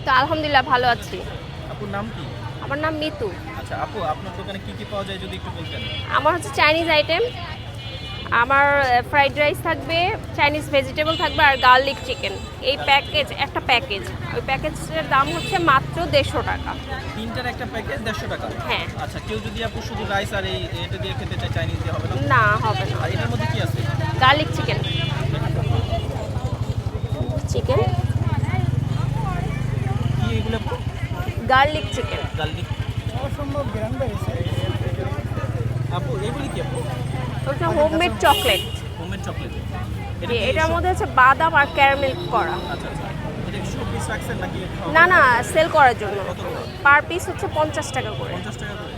তো আলহামদুলিল্লাহ ভালো আছি। আপুর নাম কি? আমার নাম মিতু। আচ্ছা আপু, আপনার দোকানে কি কি পাওয়া যায় যদি একটু বলতেন? আমার হচ্ছে চাইনিজ আইটেম। আমার ফ্রাইড রাইস থাকবে, চাইনিজ ভেজিটেবল থাকবে আর গার্লিক চিকেন। এই প্যাকেজ একটা প্যাকেজ, ওই প্যাকেজের দাম হচ্ছে মাত্র 150 টাকা। তিনটার একটা প্যাকেজ 150 টাকা? হ্যাঁ। আচ্ছা, কেউ যদি আপু শুধু রাইস আর এটা দিয়ে খেতে চায়, চাইনিজ দিয়ে হবে না? না, হবে না। আর এটার মধ্যে কি আছে? Garlic chicken. চিকেন কি এগুলো আপু? Garlic chicken. গার্লিক। অসম্ভব গ্রাম বেড়েছে আপু। এগুলি কি আপু? ওটা হোমমেড চকলেট। Homemade chocolate. এটার মধ্যে হচ্ছে বাদাম আর ক্যারামেল করা। আচ্ছা আচ্ছা, এটা কি সব পিস রাখছেন নাকি? না না, সেল করার জন্য। কত করে? পার পিস হচ্ছে 50 টাকা করে। 50 টাকা করে?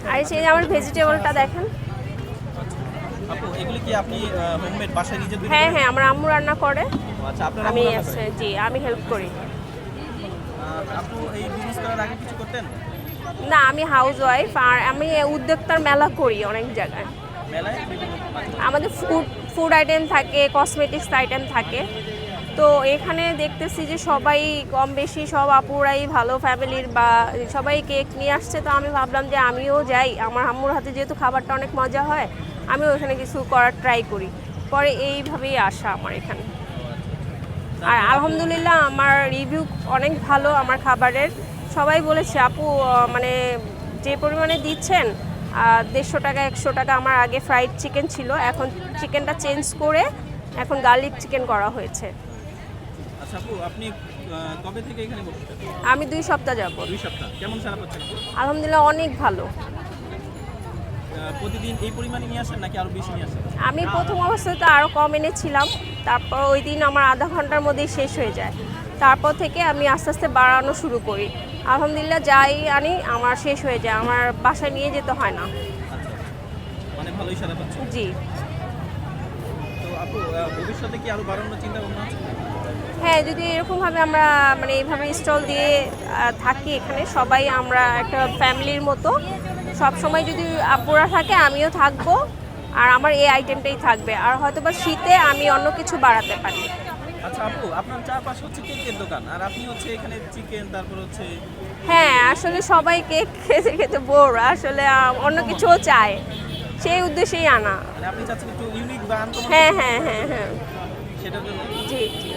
আর এই যে আমার ভেজিটেবলটা দেখেন। আপু এগুলি কি আপনি হোমমেড বাসায় নিজে তৈরি হ্যাঁ করেন? হ্যাঁ, আমার আম্মু রান্না করে। আচ্ছা, আপনার আমি আম্মু রান্না করেন? জি, আমি হেল্প করি। আপু এই বিজনেস করার আগে কিছু করতেন? না, আমি হাউস ওয়াইফ আর আমি উদ্যোক্তার মেলা করি অনেক জায়গায়। মেলায় বিভিন্ন আমাদের ফুড আইটেম থাকে, কসমেটিক্স আইটেম থাকে। তো এখানে দেখতেছি যে সবাই কম বেশি সব আপুরাই ভালো ফ্যামিলির বা সবাই কেক নিয়ে আসছে। তো আমি ভাবলাম যে আমিও যাই, আমার আম্মুর হাতে যেহেতু খাবারটা অনেক মজা হয়, আমিও এখানে কিছু করার ট্রাই করি। পরে এইভাবেই আসা আমার এখানে। আর আলহামদুলিল্লাহ আমার রিভিউ অনেক ভালো আমার খাবারের। সবাই বলেছে আপু মানে যে পরিমাণে দিচ্ছেন 150 টাকা 100 টাকা। আমার আগে ফ্রাইড চিকেন ছিল, এখন চিকেনটা চেঞ্জ করে এখন গার্লিক চিকেন করা হয়েছে। আচ্ছা আপু, আপনি কবে থেকে এখানে বসছেন? আমি 2 সপ্তাহ যাব। 2 সপ্তাহ। কেমন সারা পাচ্ছেন আপু? আলহামদুলিল্লাহ অনেক ভালো। প্রতিদিন এই পরিমাণে নিয়ে আসেন নাকি আরো বেশি নিয়ে আসেন? আমি প্রথম অবস্থায় তো আরও কম এনেছিলাম, তারপর ওই দিন আমার আধা ঘন্টার মধ্যেই শেষ হয়ে যায়। তারপর থেকে আমি আস্তে আস্তে বাড়ানো শুরু করি। আলহামদুলিল্লাহ যাই আনি আমার শেষ হয়ে যায়, আমার বাসায় নিয়ে যেতে হয় না। আচ্ছা, মানে ভালোই সারা পাচ্ছেন। জি তো আপু ভবিষ্যতে কি আরো বাড়ানোর চিন্তা ভাবনা আছে? হ্যাঁ, যদি এরকমভাবে আমরা মানে এইভাবে স্টল দিয়ে থাকি এখানে সবাই, আমরা একটা ফ্যামিলির মতো সব সময় যদি আপুরা থাকে আমিও থাকবো, আর আমার এই আইটেমটাই থাকবে। আর হয়তো বা শীতে আমি অন্য কিছু বাড়াতে পারি। আচ্ছা আপু, আপনার চারপাশে হচ্ছে কেকের দোকান আর আপনি হচ্ছে এখানে চিকেন, তারপর হচ্ছে হ্যাঁ, আসলে সবাই কেক খেতে খেতে বোর, আসলে অন্য কিছুও চায়, সেই উদ্দেশ্যেই আনা। মানে আপনি চাচ্ছেন একটু ইউনিক বা আনকমন। হ্যাঁ হ্যাঁ হ্যাঁ হ্যাঁ, সেটার জন্য জি জি।